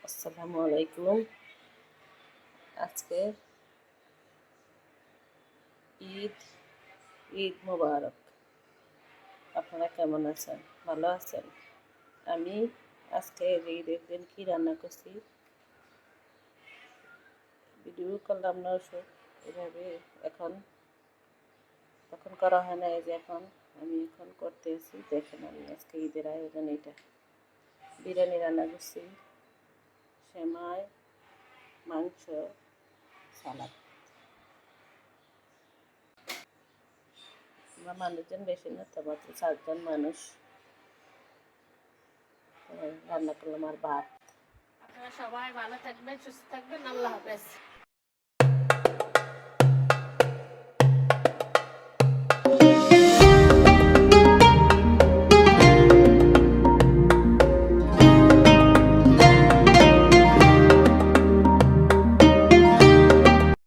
আসসালামু আলাইকুম। আজকে ঈদ ঈদ মোবারক। আপনারা কেমন আছেন? ভালো আছেন? আমি আজকে ঈদের দিন কী রান্না করছি ভিডিও করলাম না, ওসব এভাবে এখন তখন করা হয় না। এই যে আমি এখন করতেছি, দেখেন আমি আজকে ঈদের আয়োজন এটা। বিরিয়ানি রান্না করছি, সেমাই, মাংস, সালাদ। আমরা মানুষজন বেশি না, তো মাত্র 4 জন মানুষ। রান্না করলাম আর ভাত। আপনারা সবাই ভালো থাকবেন, সুস্থ থাকবেন। আল্লাহ হাফেজ।